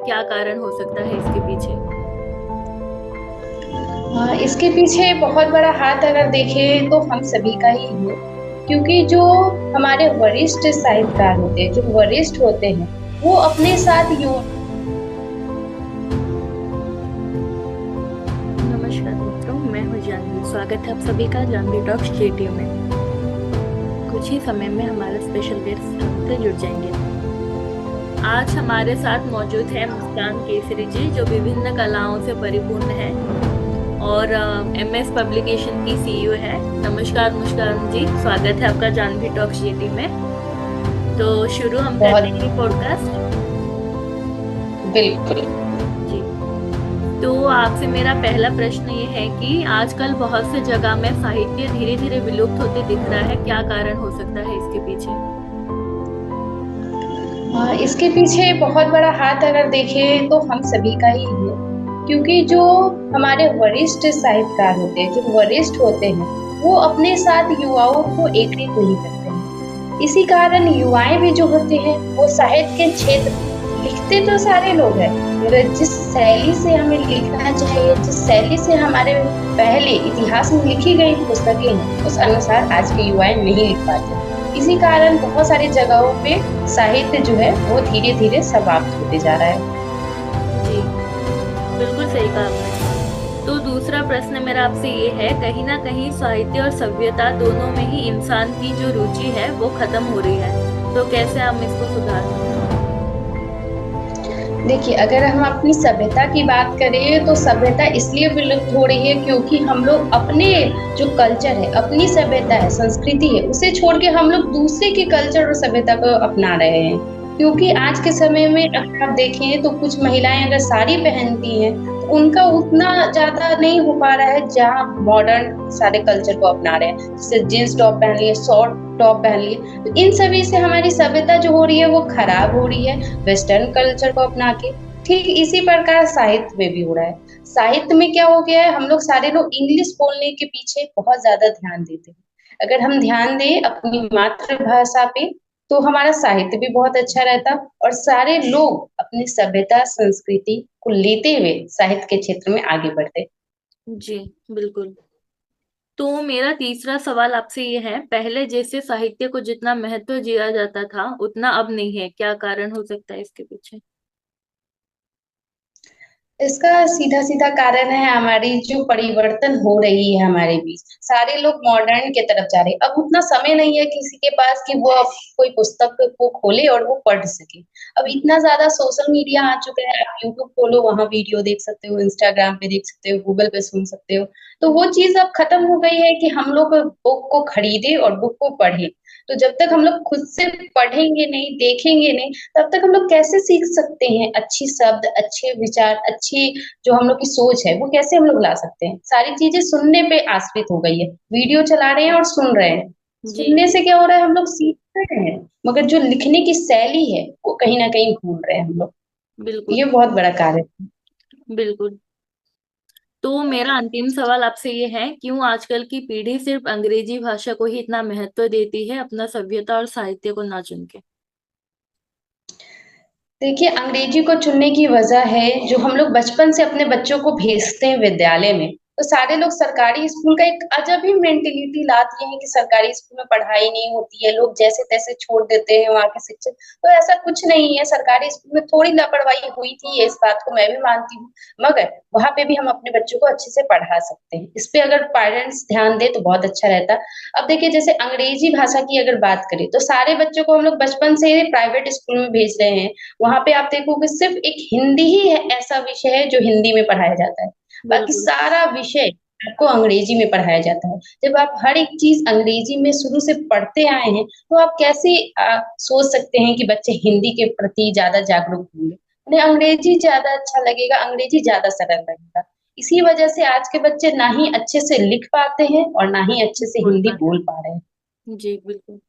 क्या कारण हो सकता है इसके पीछे? हाँ, इसके पीछे बहुत बड़ा हाथ अगर देखें तो हम सभी का ही है। क्योंकि जो हमारे वरिष्ठ साहित्यकार होते हैं, जो वरिष्ठ होते हैं, वो अपने साथ युवा नमस्कार मित्रों, मैं हूँ जानवी। स्वागत है आप सभी का जानवी टॉक्स जेटी में। कुछ ही समय में हमारा स्पेशल गेस्ट हमसे जुड़ जाएंगे। आज हमारे साथ मौजूद है मुस्कान केसरी जी, जो विभिन्न कलाओं से परिपूर्ण है और एमएस पब्लिकेशन की सीईओ है। नमस्कार मुस्कान जी, स्वागत है आपका जानवी टॉक्स जेटी में। तो शुरू हम करते बहुत हैं पॉडकास्ट। बिल्कुल। जी, तो आपसे मेरा पहला प्रश्न ये है कि आजकल बहुत से जगह में साहित्य धीरे धीरे विलुप्त होते दिख रहा है। क्या कारण हो सकता है इसके पीछे? हाँ, इसके पीछे बहुत बड़ा हाथ अगर देखें तो हम सभी का ही है। क्योंकि जो हमारे वरिष्ठ साहित्यकार होते हैं, जो वरिष्ठ होते हैं, वो अपने साथ युवाओं को एकत्रित नहीं करते हैं। इसी कारण युवाएं भी जो होते हैं वो साहित्य के क्षेत्र लिखते तो सारे लोग हैं, मगर जिस शैली से हमें लिखना चाहिए, जिस शैली से हमारे पहले इतिहास में लिखी गई पुस्तकें हैं, उस अनुसार आज के युवाएं नहीं लिख पाते। इसी कारण बहुत सारी जगहों पे साहित्य जो है वो धीरे धीरे समाप्त होते जा रहा है। जी, बिल्कुल सही कहा आपने। तो दूसरा प्रश्न मेरा आपसे ये है, कहीं ना कहीं साहित्य और सभ्यता दोनों में ही इंसान की जो रुचि है वो खत्म हो रही है। तो कैसे हम इसको सुधार सकते देखिए, अगर हम अपनी सभ्यता की बात करें तो सभ्यता इसलिए विलुप्त हो रही है क्योंकि हम लोग अपने जो कल्चर है, अपनी सभ्यता है, संस्कृति है, उसे छोड़ के हम लोग दूसरे के कल्चर और सभ्यता को अपना रहे हैं। क्योंकि आज के समय में अगर आप देखें तो कुछ महिलाएं अगर साड़ी पहनती हैं तो उनका उतना ज्यादा नहीं हो पा रहा है जहाँ मॉडर्न सारे कल्चर को अपना रहे हैं, जैसे जींस टॉप पहन लिए, शॉर्ट टॉप पहन लिए। तो इन सभी से हमारी सभ्यता जो हो रही है वो खराब हो रही है, वेस्टर्न कल्चर को अपना के। ठीक इसी प्रकार साहित्य में भी हो रहा है। साहित्य में क्या हो गया है, हम लोग सारे लोग इंग्लिश बोलने के पीछे बहुत ज्यादा ध्यान देते हैं। अगर हम ध्यान दें अपनी मातृभाषा पे तो हमारा साहित्य भी बहुत अच्छा रहता, और सारे लोग अपनी सभ्यता संस्कृति को लेते हुए साहित्य के क्षेत्र में आगे बढ़ते। हैं? जी, बिल्कुल। तो मेरा तीसरा सवाल आपसे ये है, पहले जैसे साहित्य को जितना महत्व दिया जाता था उतना अब नहीं है। क्या कारण हो सकता है इसके पीछे? इसका सीधा सीधा कारण है हमारी जो परिवर्तन हो रही है हमारे बीच। सारे लोग मॉडर्न के तरफ जा रहे हैं। अब उतना समय नहीं है किसी के पास कि वो अब कोई पुस्तक को खोले और वो पढ़ सके। अब इतना ज्यादा सोशल मीडिया आ चुका है, आप यूट्यूब खोलो वहां वीडियो देख सकते हो, इंस्टाग्राम पे देख सकते हो, गूगल पे सुन सकते हो। तो वो चीज अब खत्म हो गई है कि हम लोग बुक को खरीदे और बुक को पढ़े। तो जब तक हम लोग खुद से पढ़ेंगे नहीं, देखेंगे नहीं, तब तक हम लोग कैसे सीख सकते हैं अच्छी शब्द, अच्छे विचार, अच्छी जो हम लोग की सोच है वो कैसे हम लोग ला सकते हैं। सारी चीजें सुनने पे आश्रित हो गई है, वीडियो चला रहे हैं और सुन रहे हैं। जी, सुनने से क्या हो रहा है, हम लोग सीख रहे हैं, मगर जो लिखने की शैली है वो कहीं ना कहीं भूल रहे हैं हम लोग। बिल्कुल। ये बहुत बड़ा कार्य है। बिल्कुल। तो मेरा अंतिम सवाल आपसे ये है, क्यों आजकल की पीढ़ी सिर्फ अंग्रेजी भाषा को ही इतना महत्व देती है, अपना सभ्यता और साहित्य को ना चुन के? देखिए, अंग्रेजी को चुनने की वजह है जो हम लोग बचपन से अपने बच्चों को भेजते हैं विद्यालय में, तो सारे लोग सरकारी स्कूल का एक अजब ही मेंटेलिटी लाती हैं कि सरकारी स्कूल में पढ़ाई नहीं होती है, लोग जैसे तैसे छोड़ देते हैं वहाँ के शिक्षक। तो ऐसा कुछ नहीं है, सरकारी स्कूल में थोड़ी लापरवाही हुई थी, इस बात को मैं भी मानती हूँ, मगर वहां पे भी हम अपने बच्चों को अच्छे से पढ़ा सकते हैं। इस पे अगर पेरेंट्स ध्यान दे तो बहुत अच्छा रहता। अब देखिए, जैसे अंग्रेजी भाषा की अगर बात करें तो सारे बच्चों को हम लोग बचपन से प्राइवेट स्कूल में भेज रहे हैं। वहां पे आप देखोगे सिर्फ एक हिंदी ही है, ऐसा विषय है जो हिंदी में पढ़ाया जाता है। बाकी बिल्कुल। सारा विषय आपको अंग्रेजी में पढ़ाया जाता है। जब आप हर एक चीज अंग्रेजी में शुरू से पढ़ते आए हैं तो आप कैसे सोच सकते हैं कि बच्चे हिंदी के प्रति ज्यादा जागरूक होंगे। उन्हें अंग्रेजी ज्यादा अच्छा लगेगा, अंग्रेजी ज्यादा सरल लगेगा। इसी वजह से आज के बच्चे ना ही अच्छे से लिख पाते हैं और ना ही अच्छे से बोल हिंदी पाते बोल पा रहे हैं। हैं। जी, बिल्कुल।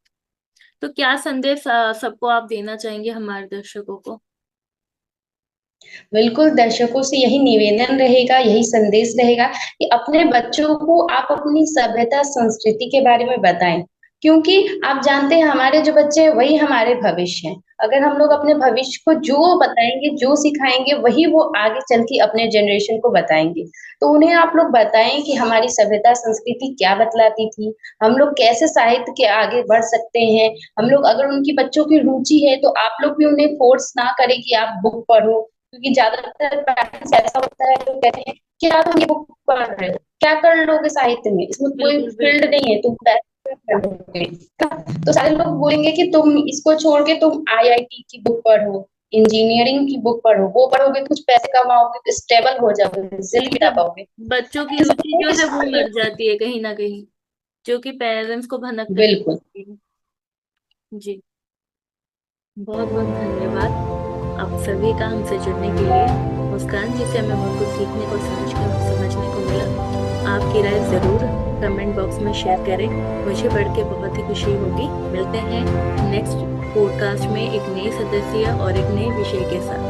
तो क्या संदेश सबको आप देना चाहेंगे, हमारे दर्शकों को? बिल्कुल, दर्शकों से यही निवेदन रहेगा, यही संदेश रहेगा कि अपने बच्चों को आप अपनी सभ्यता, संस्कृति के बारे में बताएँ। क्योंकि आप जानते हैं हमारे जो बच्चे हैं वही हमारे भविष्य हैं। अगर हम लोग अपने भविष्य को जो बताएंगे, जो सिखाएंगे, वही वो आगे चल के अपने जनरेशन को बताएंगे। तो उन्हें आप लोग बताएं कि हमारी सभ्यता संस्कृति क्या बतलाती थी, हम लोग कैसे साहित्य के आगे बढ़ सकते हैं। हम लोग, अगर उनकी बच्चों की रुचि है तो आप लोग भी उन्हें फोर्स ना करें कि आप बुक पढ़ो, क्योंकि ज्यादातर पेरेंट्स ऐसा होता है जो कहते हैं कि आप ये बुक पढ़ रहे हो, क्या कर लोगे साहित्य में, इसमें कोई बिल्कुल फील्ड बिल्कुल। नहीं है, तुम पढ़ोगे। तो सारे लोग बोलेंगे कि तुम इसको छोड़ के तुम आईआईटी की बुक पढ़ो, इंजीनियरिंग की बुक पढ़ो, वो पढ़ोगे कुछ पैसे कमाओगे, स्टेबल हो जाओगे, जिंदगी बिता इससे पाओगे। बच्चों की ऐसा रुचि जो कोई है वो सारे मर लोग। जाती है कहीं ना कहीं, जो कि पेरेंट्स को भनक कर बिल्कुल। देती है। जी, बहुत बहुत धन्यवाद आप सभी का हमसे जुड़ने के लिए। मुस्कान जी से हमें बहुत कुछ सीखने को, समझने को मिला। आपकी राय जरूर कमेंट बॉक्स में शेयर करें, मुझे पढ़ के बहुत ही खुशी होगी। मिलते हैं नेक्स्ट पॉडकास्ट में एक नए सदस्य और एक नए विषय के साथ।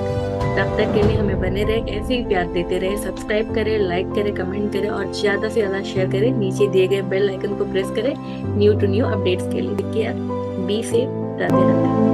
तब तक के लिए हमें बने रहे, ऐसे ही प्यार देते रहे। सब्सक्राइब करें, लाइक करें, कमेंट करें और ज्यादा से ज्यादा शेयर करें। नीचे दिए गए बेल आइकन को प्रेस करें न्यू टू न्यू अपडेट्स के लिए। Be safe, Radhe Radhe.